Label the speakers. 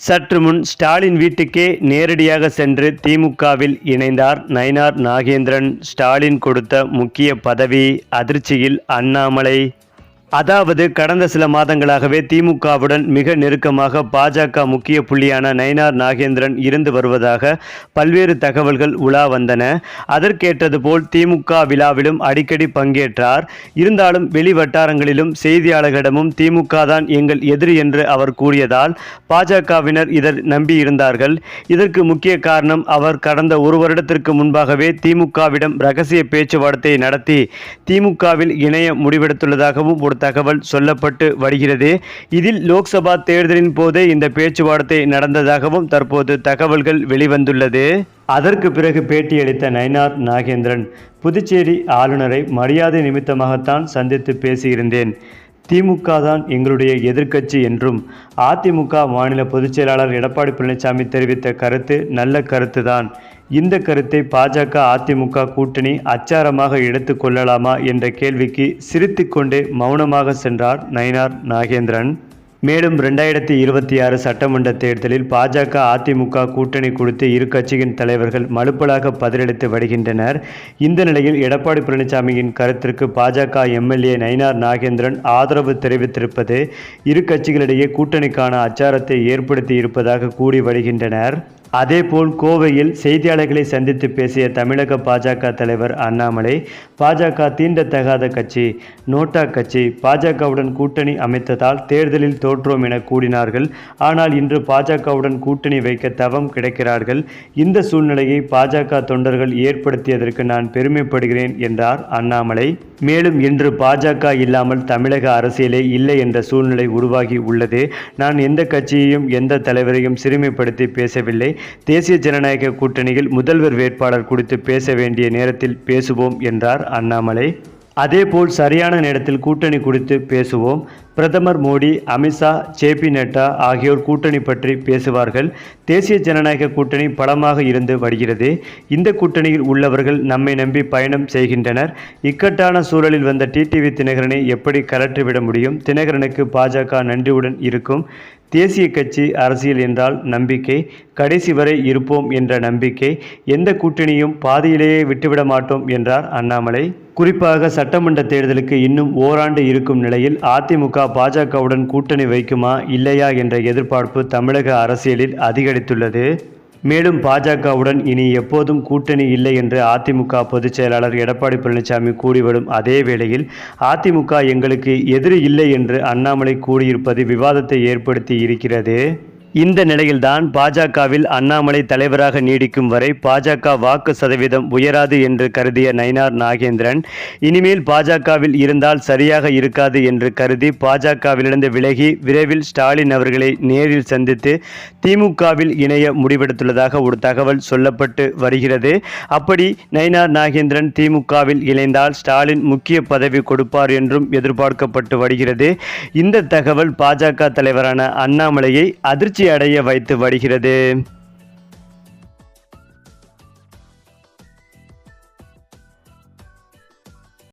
Speaker 1: சற்று முன் ஸ்டாலின் வீட்டுக்கே நேரடியாக சென்று திமுகவில் இணைந்தார் நயினார் நாகேந்திரன். ஸ்டாலின் கொடுத்த முக்கிய பதவி அதிர்ச்சியில் அண்ணாமலை. அதாவது கடந்த சில மாதங்களாகவே திமுகவுடன் மிக நெருக்கமாக பாஜக முக்கிய புள்ளியான நயினார் நாகேந்திரன் இருந்து வருவதாக பல்வேறு தகவல்கள் உலா வந்தன. அதற்கேற்றது போல் திமுக விழாவிலும் அடிக்கடி பங்கேற்றார். இருந்தாலும் வெளி வட்டாரங்களிலும் செய்தியாளர்களிடமும் திமுக தான் எங்கள் எதிரி என்று அவர் கூறியதால் பாஜகவினர் இதை நம்பியிருந்தார்கள். இதற்கு முக்கிய காரணம் அவர் கடந்த ஒரு வருடத்திற்கு முன்பாகவே திமுகவிடம் ரகசிய பேச்சுவார்த்தை நடத்தி திமுகவில் இணைய முடிவெடுத்துள்ளதாகவும் ஒரு தகவல் சொல்லப்பட்டு வருகிறது. இதில் லோக்சபா தேர்தலின் போதே இந்த பேச்சுவார்த்தை நடந்ததாகவும் தற்போது தகவல்கள் வெளிவந்துள்ளது. அதற்கு பிறகு பேட்டியளித்த நயினார் நாகேந்திரன், புதுச்சேரி ஆளுநரை மரியாதை நிமித்தமாகத்தான் சந்தித்து பேசியிருந்தேன். திமுக தான் எங்களுடைய எதிர்க்கட்சி என்றும் அதிமுக மாநில பொதுச் செயலாளர் எடப்பாடி பழனிசாமி தெரிவித்த கருத்து நல்ல கருத்துதான். இந்த கருத்தை பாஜக அதிமுக கூட்டணி அச்சாரமாக எடுத்து கொள்ளலாமா என்ற கேள்விக்கு சிரித்துக்கொண்டே மௌனமாக சென்றார் நயினார் நாகேந்திரன். மேலும் 2026 சட்டமன்ற தேர்தலில் பாஜக அதிமுக கூட்டணி குறித்து இரு கட்சியின் தலைவர்கள் மலுப்பலாக பதிலளித்து வருகின்றனர். இந்த நிலையில் எடப்பாடி பழனிசாமியின் கருத்திற்கு பாஜக எம்எல்ஏ நயினார் நாகேந்திரன் ஆதரவு தெரிவித்திருப்பது இரு கட்சிகளிடையே கூட்டணிக்கான அச்சாரத்தை ஏற்படுத்தி இருப்பதாக கூறி வருகின்றனர். அதேபோல் கோவையில் செய்தியாளர்களை சந்தித்து பேசிய தமிழக பாஜக தலைவர் அண்ணாமலை, பாஜக தீண்டத்தகாத கட்சி, நோட்டா கட்சி, பாஜகவுடன் கூட்டணி அமைத்ததால் தேர்தலில் தோற்றோம் என கூறினார்கள். ஆனால் இன்று பாஜகவுடன் கூட்டணி வைக்க தவம் கிடைக்கிறார்கள். இந்த சூழ்நிலையை பாஜக தொண்டர்கள் ஏற்படுத்தியதற்கு நான் பெருமைப்படுகிறேன் என்றார் அண்ணாமலை. மேலும் இன்று பாஜக இல்லாமல் தமிழக அரசியலே இல்லை என்ற சூழ்நிலை உருவாகி உள்ளது. நான் எந்த கட்சியையும் எந்த தலைவரையும் சிறுமைப்படுத்தி பேசவில்லை. தேசிய ஜனநாயக கூட்டணியில் முதல்வர் வேட்பாளர் குறித்து பேச வேண்டிய நேரத்தில் பேசுவோம் என்றார் அண்ணாமலை. அதேபோல் சரியான நேரத்தில் கூட்டணி குறித்து பேசுவோம். பிரதமர் மோடி, அமித்ஷா, ஜே.பி. நட்டா ஆகியோர் கூட்டணி பற்றி பேசுவார்கள். தேசிய ஜனநாயக கூட்டணி பலமாக இருந்து வருகிறது. இந்த கூட்டணியில் உள்ளவர்கள் நம்மை நம்பி பயணம் செய்கின்றனர். இக்கட்டான சூழலில் வந்த டிடிவி தினகரனை எப்படி கலற்றிவிட முடியும்? தினகரனுக்கு பாஜக நன்றியுடன் இருக்கும். தேசிய கட்சி அரசியல் என்றால் நம்பிக்கை, கடைசி வரை இருப்போம் என்ற நம்பிக்கை. எந்த கூட்டணியும் பாதியிலேயே விட்டுவிட மாட்டோம் என்றார் அண்ணாமலை. குறிப்பாக சட்டமன்ற தேர்தலுக்கு இன்னும் ஓராண்டு இருக்கும் நிலையில் அதிமுக பாஜகவுடன் கூட்டணி வைக்குமா இல்லையா என்ற எதிர்பார்ப்பு தமிழக அரசியலில் அதிகரித்துள்ளது. மேலும் பாஜகவுடன் இனி எப்போதும் கூட்டணி இல்லை என்று அதிமுக பொதுச் செயலாளர் எடப்பாடி பழனிசாமி கூறிவரும் அதே வேளையில் அதிமுக எங்களுக்கு எதிரி இல்லை என்று அண்ணாமலை கூறியிருப்பது விவாதத்தை ஏற்படுத்தி இருக்கிறது. இந்த நிலையில்தான் பாஜகவில் அண்ணாமலை தலைவராக நீடிக்கும் வரை பாஜக வாக்கு சதவீதம் உயராது என்று கருதிய நயினார் நாகேந்திரன் இனிமேல் பாஜகவில் இருந்தால் சரியாக இருக்காது என்று கருதி பாஜகவிலிருந்து விலகி விரைவில் ஸ்டாலின் அவர்களை நேரில் சந்தித்து திமுகவில் இணைய முடிவெடுத்துள்ளதாக ஒரு தகவல் சொல்லப்பட்டு வருகிறது. அப்படி நயினார் நாகேந்திரன் திமுகவில் இணைந்தால் ஸ்டாலின் முக்கிய பதவி கொடுப்பார் என்றும் எதிர்பார்க்கப்பட்டு வருகிறது. இந்த தகவல் பாஜக தலைவரான அண்ணாமலையை அதிர்ச்சி அடைய வைத்து வருகிறது.